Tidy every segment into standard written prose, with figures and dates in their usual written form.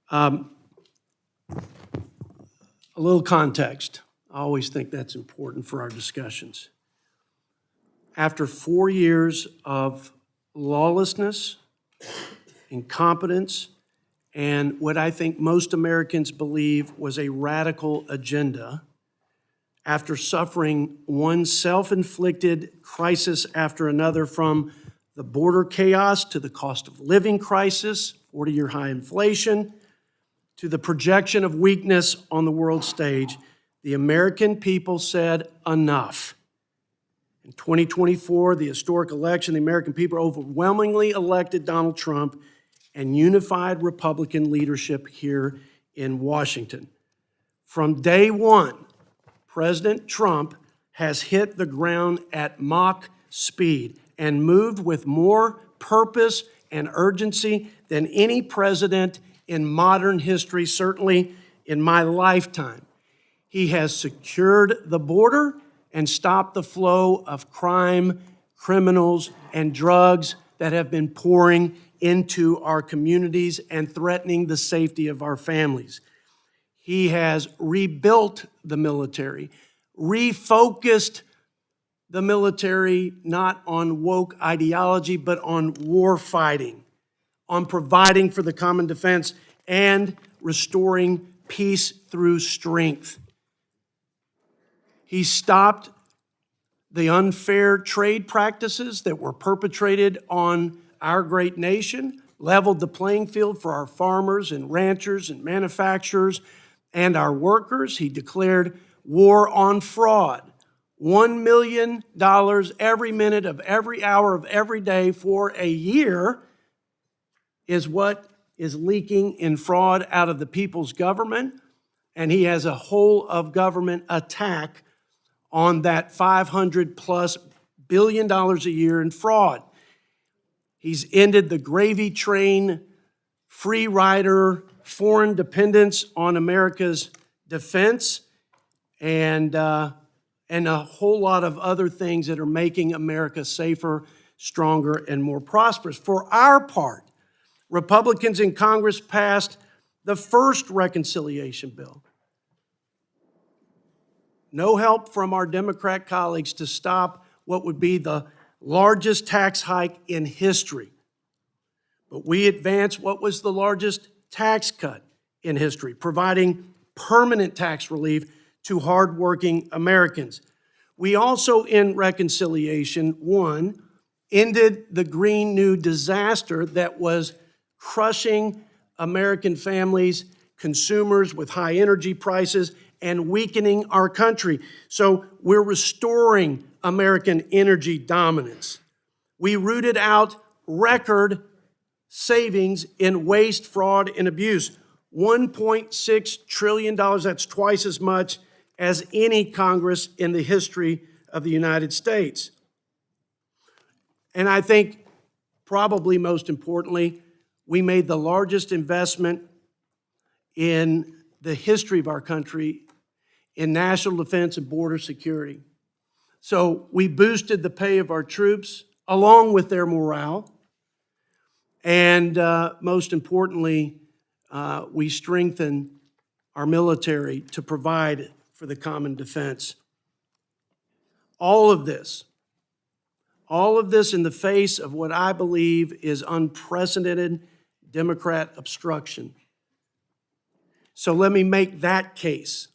Um, a little context. I always think that's important for our discussions. After 4 years of lawlessness, incompetence, and what I think most Americans believe was a radical agenda, after suffering one self-inflicted crisis after another, from the border chaos to the cost of living crisis, 40-year high inflation, to the projection of weakness on the world stage, the American people said enough. In 2024, the historic election, the American people overwhelmingly elected Donald Trump and unified Republican leadership here in Washington. From day one, President Trump has hit the ground at Mach speed and moved with more purpose and urgency than any president in modern history, certainly in my lifetime. He has secured the border and stopped the flow of crime, criminals, and drugs that have been pouring into our communities and threatening the safety of our families. He has rebuilt the military, refocused the military not on woke ideology, but on war fighting, on providing for the common defense, and restoring peace through strength. He stopped the unfair trade practices that were perpetrated on our great nation, leveled the playing field for our farmers and ranchers and manufacturers and our workers. He declared war on fraud. $1 million every minute of every hour of every day for a year is what is leaking in fraud out of the people's government. And he has a whole of government attack on that $500+ billion a year in fraud. He's ended the gravy train, free rider, foreign dependence on America's defense, and a whole lot of other things that are making America safer, stronger, and more prosperous. For our part, Republicans in Congress passed the first reconciliation bill. No help from our Democrat colleagues to stop what would be the largest tax hike in history. But we advanced what was the largest tax cut in history, providing permanent tax relief to hardworking Americans. We also, in reconciliation, one, ended the Green New disaster that was crushing American families, consumers with high energy prices, and weakening our country. So we're restoring American energy dominance. We rooted out record savings in waste, fraud, and abuse. $1.6 trillion, that's twice as much as any Congress in the history of the United States. And I think probably most importantly, we made the largest investment in the history of our country in national defense and border security. So we boosted the pay of our troops along with their morale. And most importantly, we strengthened our military to provide for the common defense. All of this in the face of what I believe is unprecedented Democrat obstruction. So let me make that case.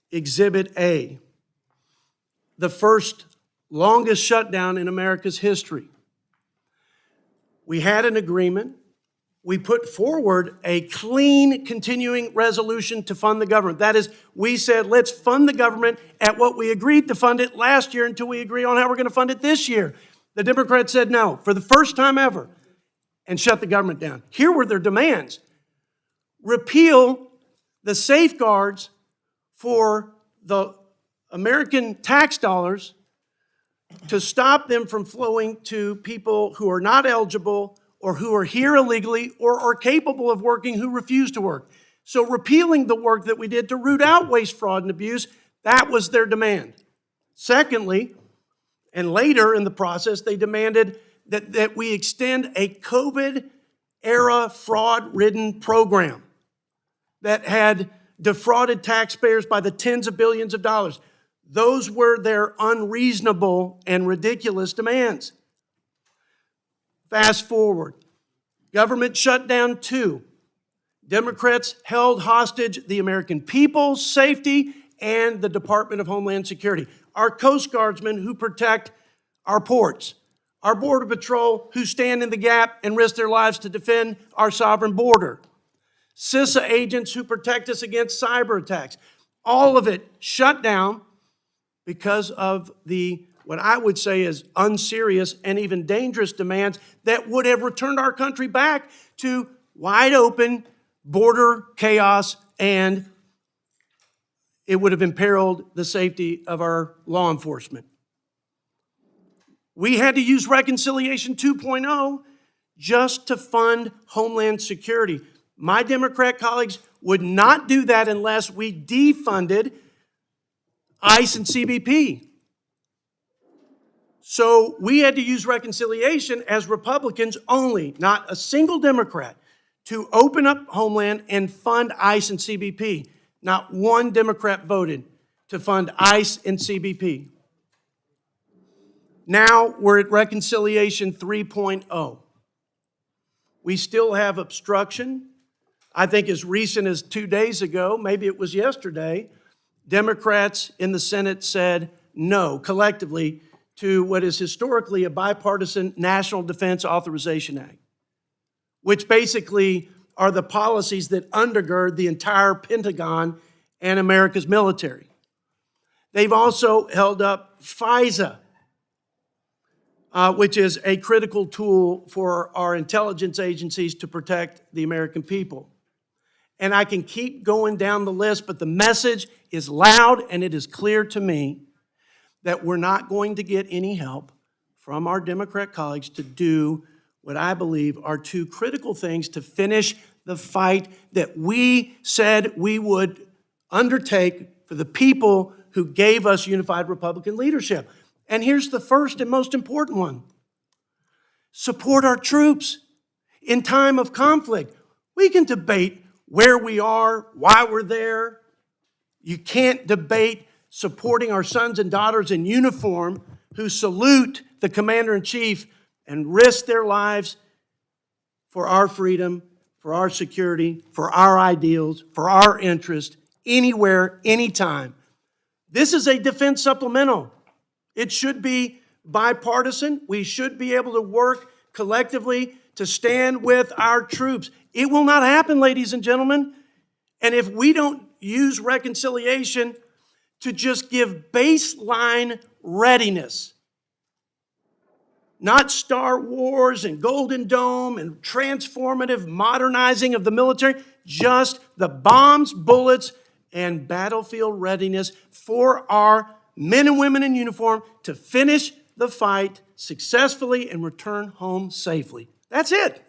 Exhibit A, the first longest shutdown in America's history. We had an agreement. We put forward a clean continuing resolution to fund the government. That is, we said, let's fund the government at what we agreed to fund it last year until we agree on how we're going to fund it this year. The Democrats said no, for the first time ever, and shut the government down. Here were their demands. Repeal the safeguards for the American tax dollars to stop them from flowing to people who are not eligible or who are here illegally or are capable of working who refuse to work. So repealing the work that we did to root out waste, fraud, and abuse, that was their demand. Secondly, and later in the process, they demanded that we extend a COVID era fraud-ridden program that had defrauded taxpayers by the tens of billions of dollars. Those were their unreasonable and ridiculous demands. Fast forward, government shutdown 2. Democrats held hostage the American people's safety and the Department of Homeland Security. Our Coast Guardsmen who protect our ports. Our Border Patrol who stand in the gap and risk their lives to defend our sovereign border. CISA agents who protect us against cyber attacks. All of it shut down because of the, what I would say is unserious and even dangerous demands that would have returned our country back to wide open border chaos, and it would have imperiled the safety of our law enforcement. We had to use Reconciliation 2.0 just to fund Homeland Security. My Democrat colleagues would not do that unless we defunded ICE and CBP. So we had to use reconciliation as Republicans only, not a single Democrat, to open up Homeland and fund ICE and CBP. Not one Democrat voted to fund ICE and CBP. Now we're at Reconciliation 3.0. We still have obstruction. I think as recent as 2 days ago, maybe it was yesterday, Democrats in the Senate said no, collectively, to what is historically a bipartisan National Defense Authorization Act, which basically are the policies that undergird the entire Pentagon and America's military. They've also held up FISA, which is a critical tool for our intelligence agencies to protect the American people. And I can keep going down the list, but the message is loud and it is clear to me that we're not going to get any help from our Democrat colleagues to do what I believe are 2 critical things to finish the fight that we said we would undertake for the people who gave us unified Republican leadership. And here's the first and most important one. Support our troops in time of conflict. We can debate where we are, why we're there. You can't debate supporting our sons and daughters in uniform who salute the commander-in-chief and risk their lives for our freedom, for our security, for our ideals, for our interest, anywhere, anytime. This is a defense supplemental. It should be bipartisan. We should be able to work collectively to stand with our troops. It will not happen, ladies and gentlemen. And if we don't use reconciliation to just give baseline readiness, not Star Wars and Golden Dome and transformative modernizing of the military, just the bombs, bullets, and battlefield readiness for our men and women in uniform to finish the fight successfully and return home safely. That's it.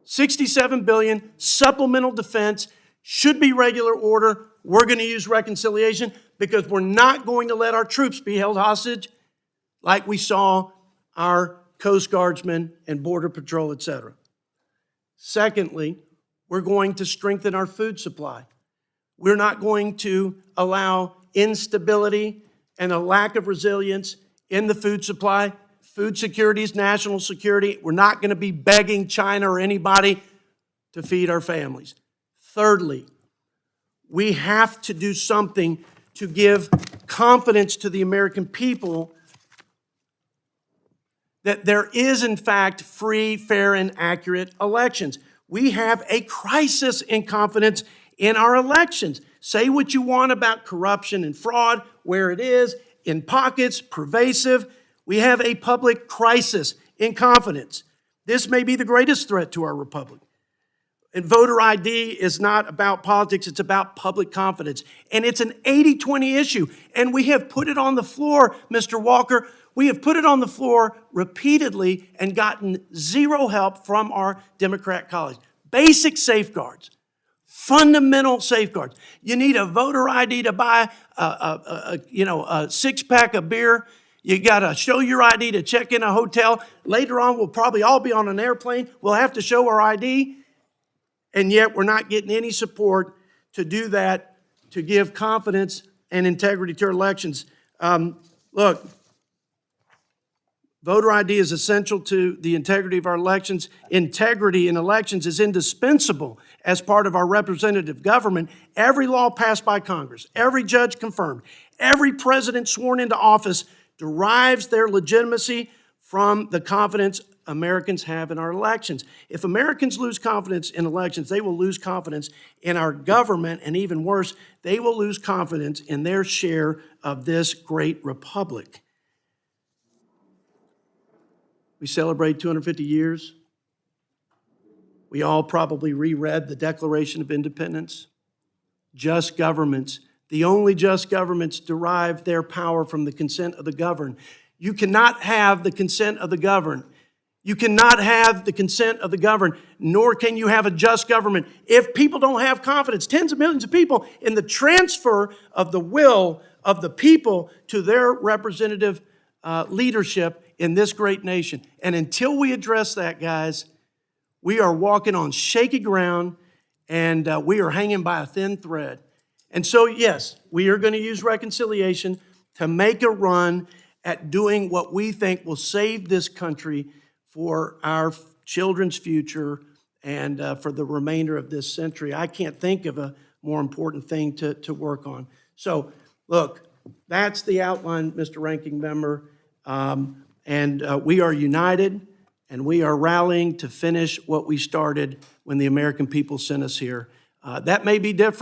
$67 billion, supplemental defense, should be regular order. We're going to use reconciliation because we're not going to let our troops be held hostage like we saw our Coast Guardsmen and Border Patrol, etc. Secondly, we're going to strengthen our food supply. We're not going to allow instability and a lack of resilience in the food supply. Food security is national security. We're not going to be begging China or anybody to feed our families. Thirdly, we have to do something to give confidence to the American people that there is, in fact, free, fair, and accurate elections. We have a crisis in confidence in our elections. Say what you want about corruption and fraud, where it is, in pockets, pervasive. We have a public crisis in confidence. This may be the greatest threat to our republic. And voter ID is not about politics, it's about public confidence. And it's an 80-20 issue. And we have put it on the floor, Mr. Walker. We have put it on the floor repeatedly and gotten zero help from our Democrat colleagues. Basic safeguards, fundamental safeguards. You need a voter ID to buy a 6-pack of beer You got to show your ID to check in a hotel. Later on, we'll probably all be on an airplane. We'll have to show our ID. And yet we're not getting any support to do that, to give confidence and integrity to our elections. Look, voter ID is essential to the integrity of our elections. Integrity in elections is indispensable as part of our representative government. Every law passed by Congress, every judge confirmed, every president sworn into office derives their legitimacy from the confidence Americans have in our elections. If Americans lose confidence in elections, they will lose confidence in our government, and even worse, they will lose confidence in their share of this great republic. We celebrate 250 years. We all probably reread the Declaration of Independence. Just governments, the only just governments, derive their power from the consent of the governed. You cannot have the consent of the governed. You cannot have the consent of the governed, nor can you have a just government if people don't have confidence, tens of millions of people, in the transfer of the will of the people to their representative leadership in this great nation. And until we address that, guys, we are walking on shaky ground, and we are hanging by a thin thread. And so, yes, we are going to use reconciliation to make a run at doing what we think will save this country for our children's future and for the remainder of this century. I can't think of a more important thing to work on. So, look, that's the outline, Mr. Ranking Member. We are united, and we are rallying to finish what we started when the American people sent us here. That may be different.